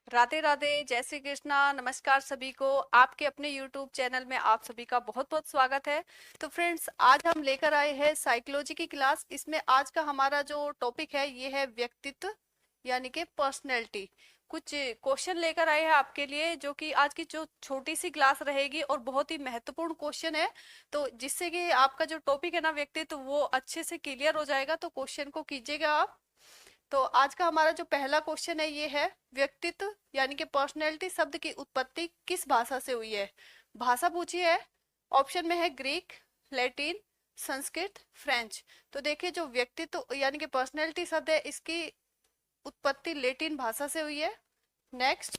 राधे राधे, जय श्री कृष्णा। नमस्कार सभी को। आपके अपने YouTube चैनल में आप सभी का बहुत बहुत स्वागत है। तो फ्रेंड्स, आज हम लेकर आए हैं साइकोलॉजी की क्लास। इसमें आज का हमारा जो टॉपिक है ये है व्यक्तित्व, यानी कि पर्सनैलिटी। कुछ क्वेश्चन लेकर आए हैं आपके लिए, जो कि आज की जो छोटी सी क्लास रहेगी और बहुत ही महत्वपूर्ण क्वेश्चन है। तो जिससे कि आपका जो टॉपिक है ना व्यक्तित्व, वो अच्छे से क्लियर हो जाएगा। तो क्वेश्चन को कीजिएगा आप। तो आज का हमारा जो पहला क्वेश्चन है ये है, व्यक्तित्व यानी कि पर्सनैलिटी शब्द की उत्पत्ति किस भाषा से हुई है। भाषा पूछी है। ऑप्शन में है ग्रीक, लैटिन, संस्कृत, फ्रेंच। तो देखिए, जो व्यक्तित्व यानी कि पर्सनैलिटी शब्द है, इसकी उत्पत्ति लैटिन भाषा से हुई है। नेक्स्ट,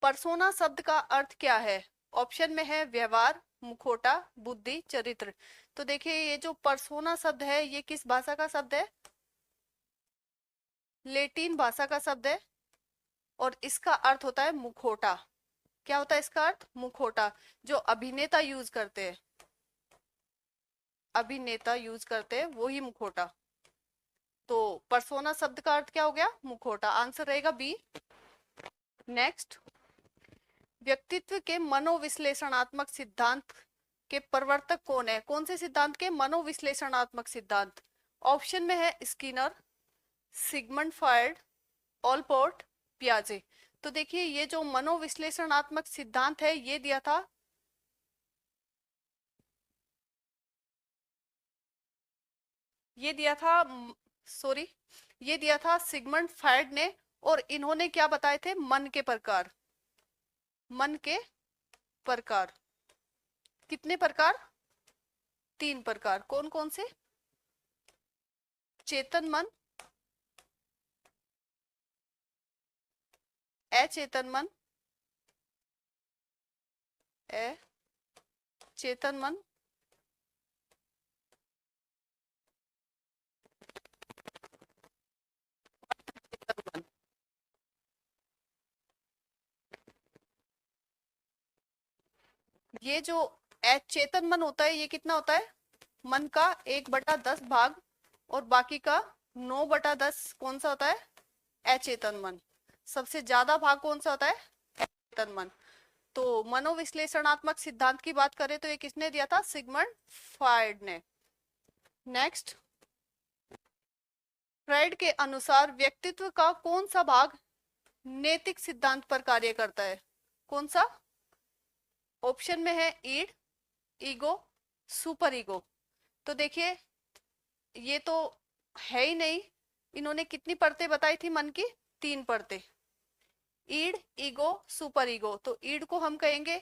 पर्सोना शब्द का अर्थ क्या है। ऑप्शन में है व्यवहार, मुखौटा, बुद्धि, चरित्र। तो देखिए, ये जो पर्सोना शब्द है ये किस भाषा का शब्द है, लेटिन भाषा का शब्द है। और इसका अर्थ होता है मुखौटा। क्या होता है इसका अर्थ, मुखौटा। जो अभिनेता यूज करते हैं, अभिनेता यूज करते हैं वो ही मुखौटा। तो पर्सोना शब्द का अर्थ क्या हो गया, मुखौटा। आंसर रहेगा बी। नेक्स्ट, व्यक्तित्व के मनोविश्लेषणात्मक सिद्धांत के प्रवर्तक कौन है। कौन से सिद्धांत के, मनोविश्लेषणात्मक सिद्धांत। ऑप्शन में है स्किनर, सिगमंड फ्रॉइड, ऑलपोर्ट, पियाजे। तो देखिए, ये जो मनोविश्लेषणात्मक सिद्धांत है ये दिया था, ये दिया था सॉरी, ये दिया था सिगमंड फ्रॉइड ने। और इन्होंने क्या बताए थे, मन के प्रकार। मन के प्रकार, कितने प्रकार, 3 प्रकार। कौन कौन से, चेतन मन, अचेतन मन, अचेतन मन, चेतन मन। ये जो अचेतन मन होता है ये कितना होता है, मन का 1/10 भाग। और बाकी का 9/10 कौन सा होता है, अचेतन मन। सबसे ज्यादा भाग कौन सा होता है, अचेतन मन। तो मनोविश्लेषणात्मक सिद्धांत की बात करें तो ये किसने दिया था, सिगमंड फ्रॉइड ने। नेक्स्ट, फ्राइड के अनुसार व्यक्तित्व का कौन सा भाग नैतिक सिद्धांत पर कार्य करता है। कौन सा। ऑप्शन में है ईड, ईगो, सुपर ईगो। तो देखिए, ये तो है ही नहीं। इन्होंने कितनी परतें बताई थी मन की, 3 परतें। ईड, ईगो, सुपर ईगो। तो ईड को हम कहेंगे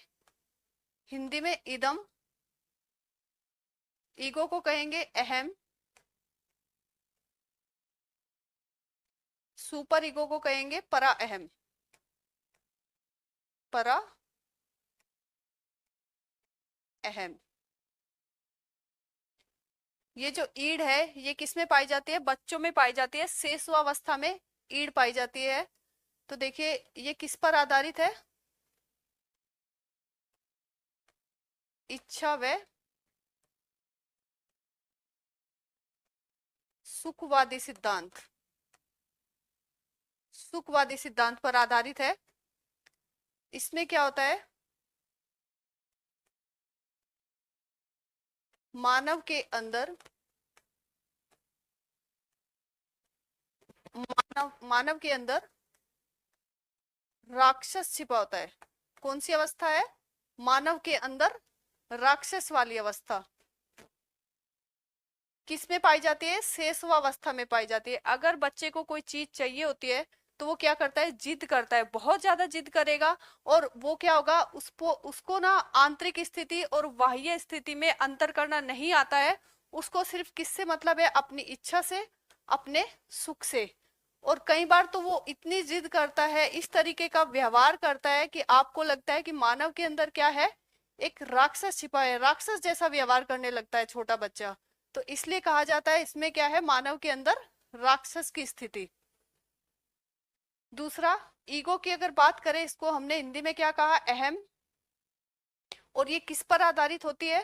हिंदी में इदम, ईगो को कहेंगे अहम, सुपर ईगो को कहेंगे परा अहम, परा अहम। ये जो ईड है ये किस में पाई जाती है, बच्चों में पाई जाती है। शिशुअवस्था में ईड पाई जाती है। तो देखिए, ये किस पर आधारित है, इच्छा व सुखवादी सिद्धांत, सुखवादी सिद्धांत पर आधारित है। इसमें क्या होता है, मानव के अंदर, मानव के अंदर राक्षस छिपा होता है। कौन सी अवस्था है, मानव के अंदर राक्षस वाली अवस्था किस में पाई जाती है, शेषवावस्था में पाई जाती है। अगर बच्चे को कोई चीज चाहिए होती है तो वो क्या करता है, जिद करता है, बहुत ज्यादा जिद करेगा। और वो क्या होगा, उसको ना आंतरिक स्थिति और बाह्य स्थिति में अंतर करना नहीं आता है। उसको सिर्फ किससे मतलब है, अपनी इच्छा से, अपने सुख से। और कई बार तो वो इतनी जिद करता है, इस तरीके का व्यवहार करता है कि आपको लगता है कि मानव के अंदर क्या है, एक राक्षस छिपा है। राक्षस जैसा व्यवहार करने लगता है छोटा बच्चा। तो इसलिए कहा जाता है इसमें क्या है, मानव के अंदर राक्षस की स्थिति। दूसरा, ईगो की अगर बात करें, इसको हमने हिंदी में क्या कहा, अहम। और ये किस पर आधारित होती है,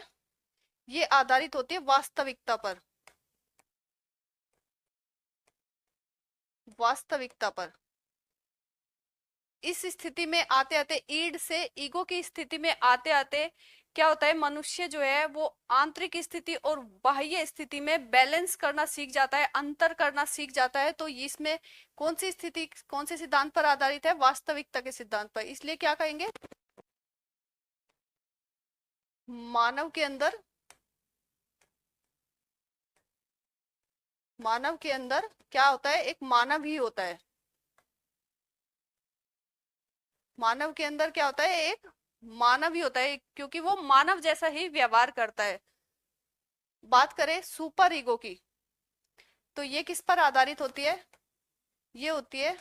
ये आधारित होती है वास्तविकता पर। वास्तविकता पर। इस स्थिति में आते आते, ईड से ईगो की स्थिति में आते आते क्या होता है, मनुष्य जो है वो आंतरिक स्थिति और बाह्य स्थिति में बैलेंस करना सीख जाता है, अंतर करना सीख जाता है। तो इसमें कौन सी स्थिति, कौन से सिद्धांत पर आधारित है, वास्तविकता के सिद्धांत पर। इसलिए क्या कहेंगे, मानव के अंदर, मानव के अंदर क्या होता है, एक मानव ही होता है। मानव के अंदर क्या होता है, एक मानव ही होता है, क्योंकि वो मानव जैसा ही व्यवहार करता है। बात करें सुपर ईगो की, तो ये किस पर आधारित होती है, ये होती है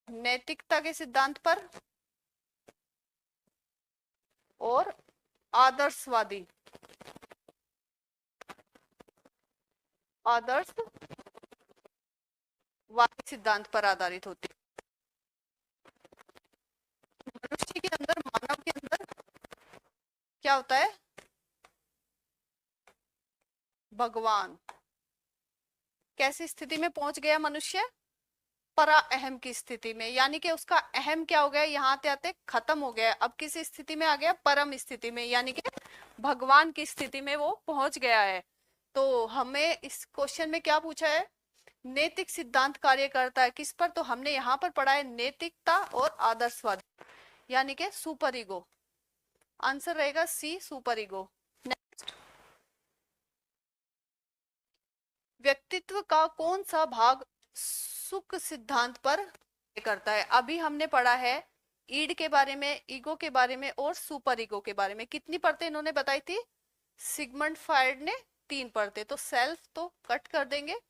नैतिकता के सिद्धांत पर और आदर्शवादी, आदर्शवादी सिद्धांत पर आधारित होती है। मनुष्य के अंदर, मानव के अंदर क्या होता है, भगवान। कैसी स्थिति में पहुंच गया मनुष्य, परा अहम की स्थिति में, यानी कि उसका अहम क्या हो गया, यहाँ आते आते खत्म हो गया। अब किस स्थिति में आ गया, परम स्थिति में, यानी कि भगवान की स्थिति में वो पहुंच गया है। तो हमें इस क्वेश्चन में क्या पूछा है, नैतिक सिद्धांत कार्य करता है किस पर, तो हमने यहाँ पर पढ़ा है नैतिकता और आदर्शवाद, यानी कि सुपर ईगो। आंसर रहेगा सी, सुपर ईगो। नेक्स्ट, व्यक्तित्व का कौन सा भाग सुख सिद्धांत पर करता है। अभी हमने पढ़ा है ईड के बारे में, ईगो के बारे में और सुपर ईगो के बारे में। कितनी परतें इन्होंने बताई थी, सिगमंड फ्रायड ने 3 परतें। तो सेल्फ तो कट कर देंगे।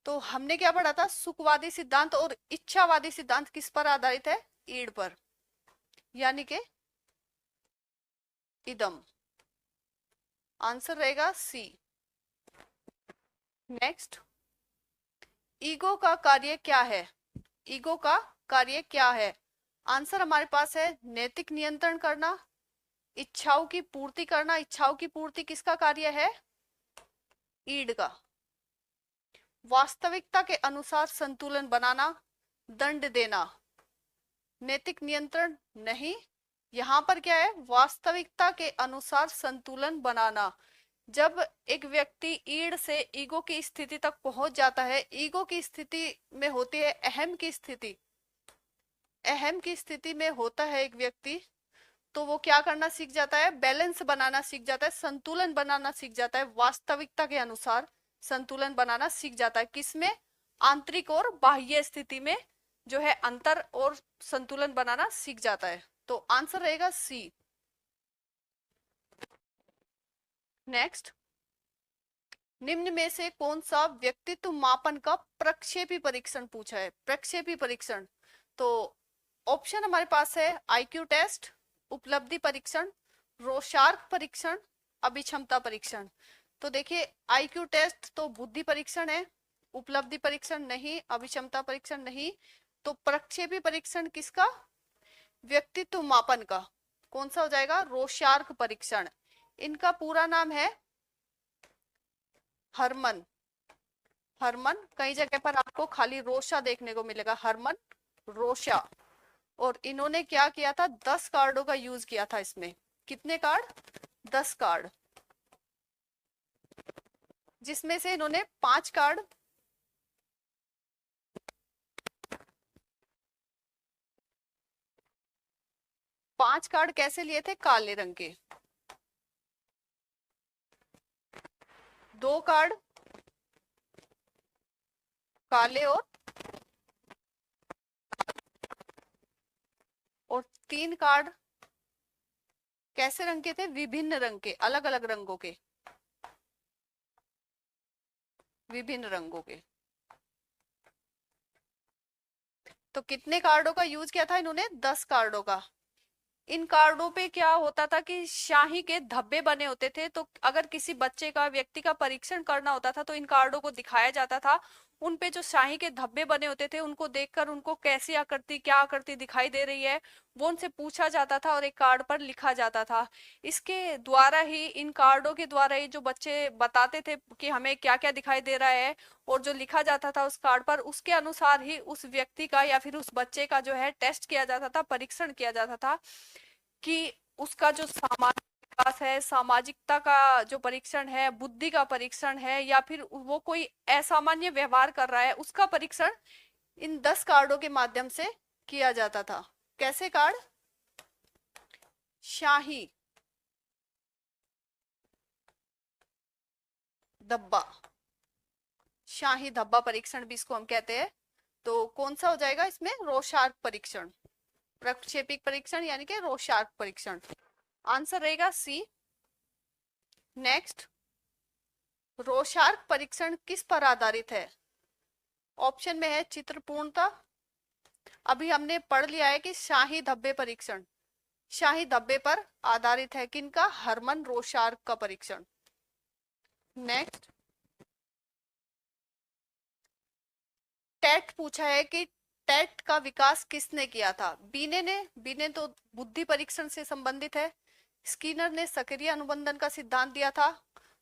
तो हमने क्या पढ़ा था, सुखवादी सिद्धांत और इच्छावादी सिद्धांत किस पर आधारित है, ईड पर, यानी कि इदम। आंसर रहेगा सी। नेक्स्ट, ईगो का कार्य क्या है, ईगो का कार्य क्या है। आंसर हमारे पास है नैतिक नियंत्रण करना, इच्छाओं की पूर्ति करना। इच्छाओं की पूर्ति किसका कार्य है, ईड का। वास्तविकता के अनुसार संतुलन बनाना, दंड देना। नैतिक नियंत्रण नहीं, यहाँ पर क्या है, वास्तविकता के अनुसार संतुलन बनाना। जब एक व्यक्ति ईड से ईगो की स्थिति तक पहुंच जाता है, ईगो की स्थिति में होती है अहम की स्थिति, अहम की स्थिति में होता है एक व्यक्ति, तो वो क्या करना सीख जाता है, बैलेंस बनाना सीख जाता है, संतुलन बनाना सीख जाता है, वास्तविकता के अनुसार संतुलन बनाना सीख जाता है। किसमें, आंतरिक और बाह्य स्थिति में जो है अंतर और संतुलन बनाना सीख जाता है। तो आंसर रहेगा सी। नेक्स्ट, निम्न में से कौन सा व्यक्तित्व मापन का प्रक्षेपी परीक्षण पूछा है। प्रक्षेपी परीक्षण, तो ऑप्शन हमारे पास है आईक्यू टेस्ट, उपलब्धि परीक्षण, रोशार्क परीक्षण, अभिक्षमता परीक्षण। तो देखिए आईक्यू टेस्ट तो बुद्धि परीक्षण है, उपलब्धि परीक्षण नहीं, अभिक्षमता परीक्षण नहीं। तो प्रक्षेपी परीक्षण किसका, व्यक्तित्व मापन का, कौन सा हो जाएगा, रोशार्क परीक्षण। इनका पूरा नाम है हरमन। हरमन, कई जगह पर आपको खाली रोशा देखने को मिलेगा, हरमन रोशा। और इन्होंने क्या किया था, 10 कार्डों का यूज किया था इसमें। कितने कार्ड, 10 कार्ड, जिसमें से इन्होंने 5 कार्ड कैसे लिए थे, काले रंग के। 2 कार्ड काले और 3 कार्ड कैसे रंग के थे, विभिन्न रंग के, अलग अलग रंगों के, विभिन्न रंगों के। तो कितने कार्डों का यूज किया था इन्होंने, 10 कार्डों का। इन कार्डों पे क्या होता था कि शाही के धब्बे बने होते थे, तो अगर किसी बच्चे का, व्यक्ति का परीक्षण करना होता था तो इन कार्डों को दिखाया जाता था उन पे जो शाही के धब्बे बने होते थे उनको देखकर उनको कैसी आकृति, क्या आकृति दिखाई दे रही है, वो उनसे पूछा जाता था और एक कार्ड पर लिखा जाता था। इसके द्वारा ही, इन कार्डों के द्वारा ही जो बच्चे बताते थे कि हमें क्या क्या दिखाई दे रहा है, और जो लिखा जाता था उस कार्ड पर, उसके अनुसार ही उस व्यक्ति का या फिर उस बच्चे का जो है टेस्ट किया जाता था, परीक्षण किया जाता था कि उसका जो सामाजिक विकास है, सामाजिकता का जो परीक्षण है, बुद्धि का परीक्षण है, या फिर वो कोई असामान्य व्यवहार कर रहा है, उसका परीक्षण इन 10 कार्डों के माध्यम से किया जाता था। कैसे कार्ड? शाही धब्बा, शाही धब्बा परीक्षण भी इसको हम कहते हैं। तो कौन सा हो जाएगा इसमें? रोशार्क परीक्षण, प्रक्षेपिक परीक्षण यानी कि रोशार्क परीक्षण। आंसर रहेगा सी। नेक्स्ट, रोशार्क परीक्षण किस पर आधारित है? ऑप्शन में है चित्रपूर्णता। अभी हमने पढ़ लिया है कि शाही धब्बे परीक्षण शाही धब्बे पर आधारित है। किनका? हरमन रोशार्क का परीक्षण। नेक्स्ट, टेट पूछा है कि टेट का विकास किसने किया था? बीने तो बुद्धि परीक्षण से संबंधित है। स्किनर ने सक्रिय अनुबंधन का सिद्धांत दिया था।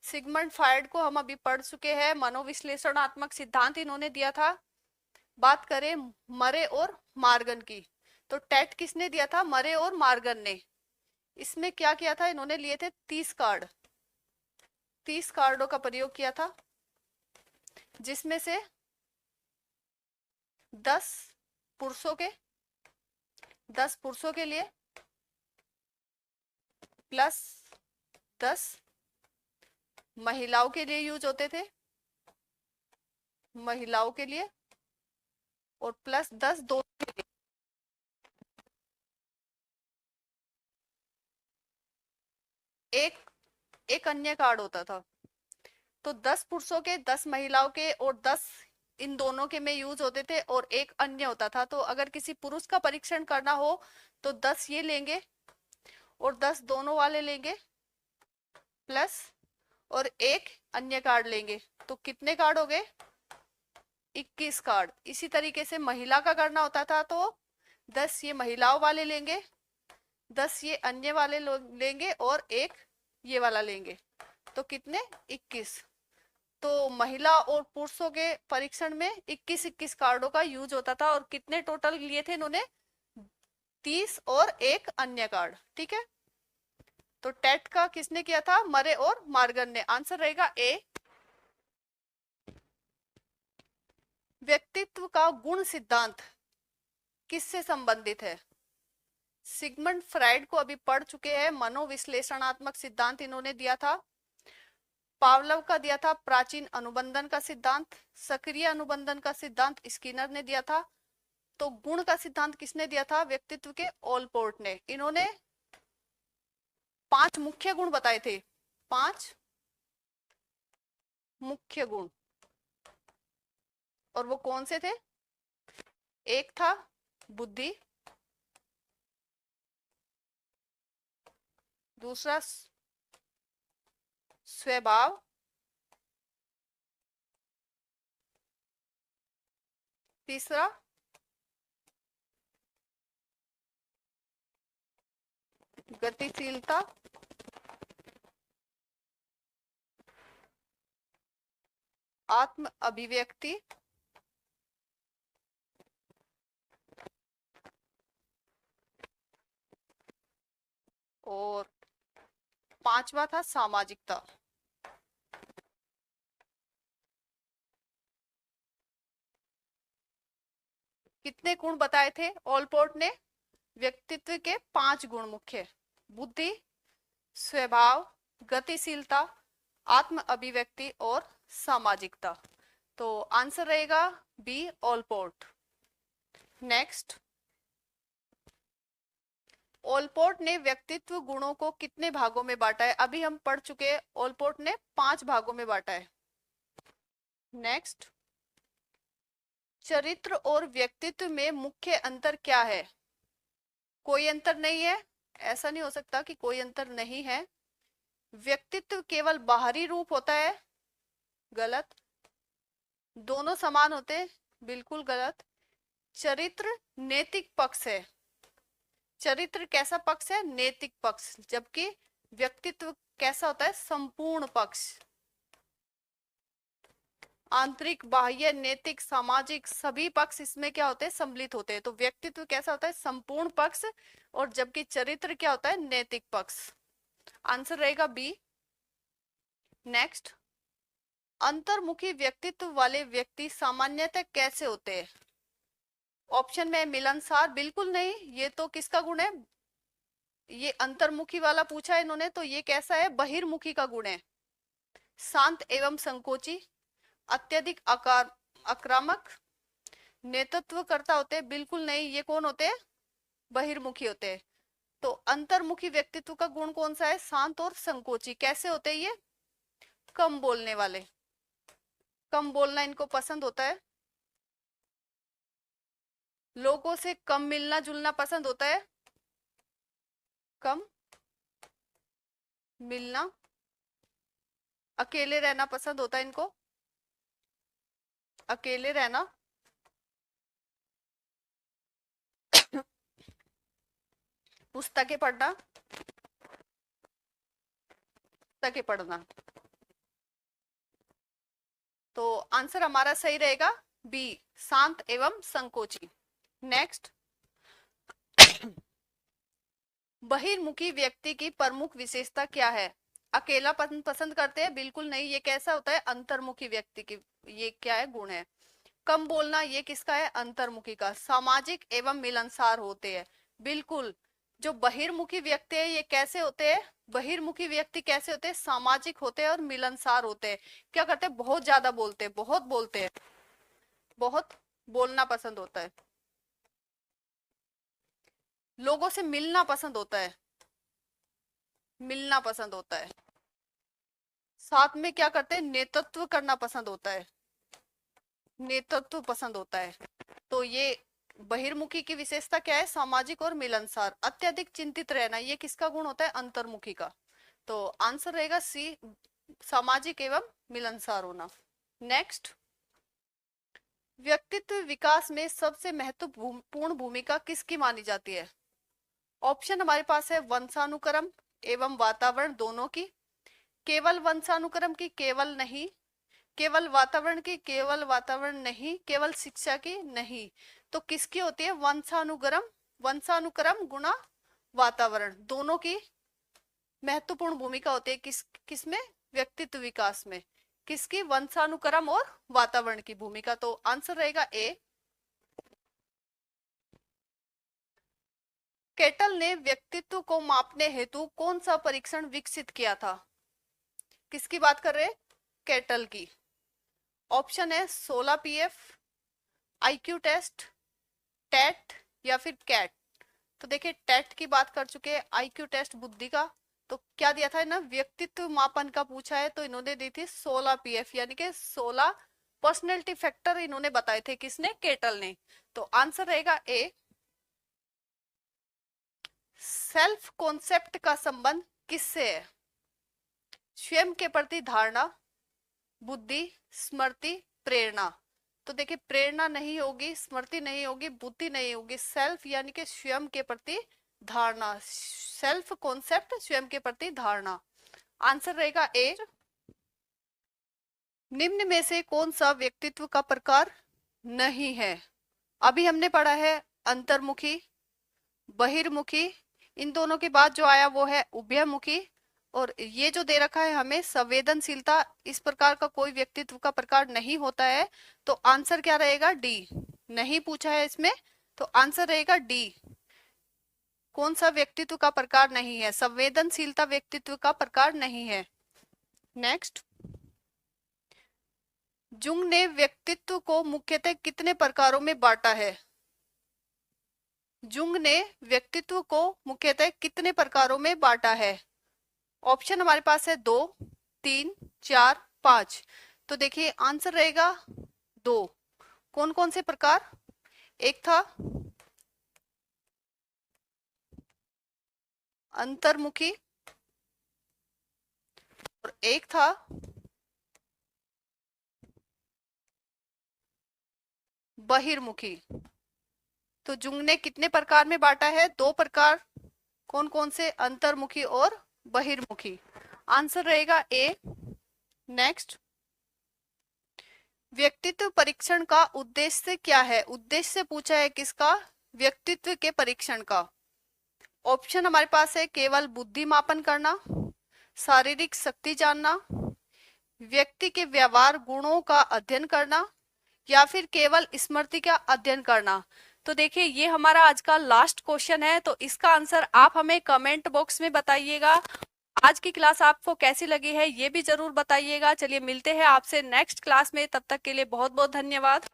सिगमंड फ्रायड को हम अभी पढ़ चुके हैं, मनोविश्लेषणात्मक सिद्धांत इन्होंने दिया था। बात करें मरे और मार्गन की, तो टेट किसने दिया था? मरे और मार्गन ने। इसमें क्या किया था? इन्होंने लिए थे 30 कार्ड, 30 कार्डों का प्रयोग किया था, जिसमें से 10 पुरुषों के 10 पुरुषों के लिए प्लस 10 महिलाओं के लिए यूज होते थे, महिलाओं के लिए, और प्लस 10 दोनों के लिए। एक अन्य कार्ड होता था। तो 10 पुरुषों के, 10 महिलाओं के और 10 इन दोनों के में यूज होते थे, और एक अन्य होता था। तो अगर किसी पुरुष का परीक्षण करना हो तो 10 ये लेंगे और 10 दोनों वाले लेंगे, प्लस और एक अन्य कार्ड लेंगे। तो कितने कार्ड हो गए? 21 कार्ड। इसी तरीके से महिला का करना होता था तो 10 ये महिलाओं वाले लेंगे, 10 ये अन्य वाले लेंगे और एक ये वाला लेंगे। तो कितने? 21। तो महिला और पुरुषों के परीक्षण में 21-21 कार्डों का यूज होता था। और कितने टोटल लिए थे इन्होंने? 30 और एक अन्य कार्ड। ठीक है, तो टेट का किसने किया था? मरे और मार्गन ने। आंसर रहेगा ए। व्यक्तित्व का गुण सिद्धांत किससे संबंधित है? सिगमंड फ्रायड को अभी पढ़ चुके हैं, मनोविश्लेषणात्मक सिद्धांत इन्होंने दिया था। पावलोव का दिया था प्राचीन अनुबंधन का सिद्धांत। सक्रिय अनुबंधन का सिद्धांत स्किनर ने दिया था। तो गुण का सिद्धांत किसने दिया था? व्यक्तित्व के ओलपोर्ट ने। इन्होंने 5 मुख्य गुण बताए थे, 5 मुख्य गुण। और वो कौन से थे? एक था बुद्धि, दूसरा स्वभाव, तीसरा गतिशीलता, आत्म अभिव्यक्ति, और पांचवा था सामाजिकता। कितने गुण बताए थे ओलपोर्ट ने? व्यक्तित्व के 5 गुण मुख्य: बुद्धि, स्वभाव, गतिशीलता, आत्म अभिव्यक्ति और सामाजिकता। तो आंसर रहेगा बी, ओलपोर्ट। नेक्स्ट, ओलपोर्ट ने व्यक्तित्व गुणों को कितने भागों में बांटा है? अभी हम पढ़ चुके हैं, ओलपोर्ट ने 5 भागों में बांटा है। नेक्स्ट, चरित्र और व्यक्तित्व में मुख्य अंतर क्या है? कोई अंतर नहीं है, ऐसा नहीं हो सकता कि कोई अंतर नहीं है। व्यक्तित्व केवल बाहरी रूप होता है, गलत। दोनों समान होते हैं, बिल्कुल गलत। चरित्र नैतिक पक्ष है। चरित्र कैसा पक्ष है? नैतिक पक्ष। जबकि व्यक्तित्व कैसा होता है? संपूर्ण पक्ष। आंतरिक, बाह्य, नैतिक, सामाजिक सभी पक्ष इसमें क्या होते हैं? सम्मिलित होते हैं। तो व्यक्तित्व कैसा होता है? संपूर्ण पक्ष। और जबकि चरित्र क्या होता है? नैतिक पक्ष। आंसर रहेगा बी। नेक्स्ट, अंतर्मुखी व्यक्तित्व वाले व्यक्ति सामान्यतः कैसे होते हैं? ऑप्शन में मिलनसार, बिल्कुल नहीं, ये तो किसका गुण है? ये अंतर्मुखी वाला पूछा है इन्होंने, तो ये कैसा है? बहिर्मुखी का गुण है। शांत एवं संकोची, अत्यधिक आक्रामक, नेतृत्व करता होते हैं, बिल्कुल नहीं, ये कौन होते हैं? बहिर्मुखी होते हैं। तो अंतर्मुखी व्यक्तित्व का गुण कौन सा है? शांत और संकोची। कैसे होते हैं ये? कम बोलने वाले, कम बोलना इनको पसंद होता है, लोगों से कम मिलना जुलना पसंद होता है, कम मिलना, अकेले रहना पसंद होता है इनको, अकेले रहना, पुस्तकें पढ़ना, पुस्तकें पढ़ना। तो आंसर हमारा सही रहेगा बी, शांत एवं संकोची। नेक्स्ट, बहिर्मुखी व्यक्ति की प्रमुख विशेषता क्या है? अकेला पसंद करते हैं, बिल्कुल नहीं, ये कैसा होता है? अंतर्मुखी व्यक्ति की ये क्या है? गुण है। कम बोलना, ये किसका है? अंतर्मुखी का। सामाजिक एवं मिलनसार होते हैं, बिल्कुल। जो बहिर्मुखी व्यक्ति है ये कैसे होते हैं? बहिर्मुखी व्यक्ति कैसे होते हैं? सामाजिक होते हैं और मिलनसार होते हैं। क्या करते हैं? बहुत ज्यादा बोलते हैं, बहुत बोलते हैं, बहुत बोलना पसंद होता है, लोगों से मिलना पसंद होता है, मिलना पसंद होता है। साथ में क्या करते हैं? नेतृत्व करना पसंद होता है, नेतृत्व पसंद होता है। तो ये बहिर्मुखी की विशेषता क्या है? सामाजिक और मिलनसार। अत्यधिक चिंतित रहना, ये किसका गुण होता है? अंतर्मुखी का। तो आंसर रहेगा सी, सामाजिक एवं मिलनसार होना। नेक्स्ट, व्यक्तित्व विकास में सबसे महत्वपूर्ण भूमिका किसकी मानी जाती है? ऑप्शन हमारे पास है वंशानुक्रम एवं वातावरण दोनों की, केवल वंशानुक्रम की, केवल नहीं, केवल वातावरण की, केवल वातावरण नहीं, केवल शिक्षा की नहीं। तो किसकी होती है? वंशानुक्रम, वंशानुक्रम गुणा वातावरण, दोनों की महत्वपूर्ण भूमिका होती है। किसमें? व्यक्तित्व विकास में। किसकी? वंशानुक्रम और वातावरण की भूमिका। तो आंसर रहेगा ए। केटल ने व्यक्तित्व को मापने हेतु कौन सा परीक्षण विकसित किया था? किसकी बात कर रहे हैं? केटल की। ऑप्शन है 16 पीएफ, आईक्यू टेस्ट, टेट या फिर कैट। तो देखिए टेट की बात कर चुके हैं, आईक्यू टेस्ट बुद्धि का। तो क्या दिया था ना? व्यक्तित्व मापन का पूछा है, तो इन्होंने दी थी 16 पीएफ, यानी कि 16 पर्सनैलिटी फैक्टर इन्होंने बताए थे। किसने? केटल ने। तो आंसर रहेगा ए। सेल्फ कॉन्सेप्ट का संबंध किससे है? स्वयं के प्रति धारणा, बुद्धि, स्मृति, प्रेरणा। तो देखिए प्रेरणा नहीं होगी, स्मृति नहीं होगी, बुद्धि नहीं होगी, सेल्फ यानी कि स्वयं के प्रति धारणा, सेल्फ कॉन्सेप्ट, स्वयं के प्रति धारणा। आंसर रहेगा ए। निम्न में से कौन सा व्यक्तित्व का प्रकार नहीं है? अभी हमने पढ़ा है अंतर्मुखी, बहिर्मुखी, इन दोनों के बाद जो आया वो है उभयमुखी, और ये जो दे रखा है हमें संवेदनशीलता, इस प्रकार का कोई व्यक्तित्व का प्रकार नहीं होता है। तो आंसर क्या रहेगा? डी। नहीं पूछा है इसमें, तो आंसर रहेगा डी। कौन सा व्यक्तित्व का प्रकार नहीं है? संवेदनशीलता व्यक्तित्व का प्रकार नहीं है। नेक्स्ट, जुंग ने व्यक्तित्व को मुख्यतः कितने प्रकारों में बांटा है? जुंग ने व्यक्तित्व को मुख्यतः कितने प्रकारों में बांटा है? ऑप्शन हमारे पास है 2, 3, 4, 5। तो देखिए आंसर रहेगा 2। कौन कौन से प्रकार? एक था अंतर्मुखी और एक था बहिर्मुखी। तो जुंग ने कितने प्रकार में बांटा है? 2 प्रकार। कौन कौन से? अंतर्मुखी और बहिर्मुखी। आंसर रहेगा ए। नेक्स्ट, व्यक्तित्व परीक्षण का उद्देश्य क्या है? उद्देश्य पूछा है किसका? व्यक्तित्व के परीक्षण का। ऑप्शन हमारे पास है, केवल बुद्धि मापन करना, शारीरिक शक्ति जानना, व्यक्ति के व्यवहार गुणों का अध्ययन करना, या फिर केवल स्मृति का अध्ययन करना। तो देखिए, ये हमारा आज का लास्ट क्वेश्चन है, तो इसका आंसर आप हमें कमेंट बॉक्स में बताइएगा। आज की क्लास आपको कैसी लगी है ये भी जरूर बताइएगा। चलिए मिलते हैं आपसे नेक्स्ट क्लास में, तब तक के लिए बहुत बहुत धन्यवाद।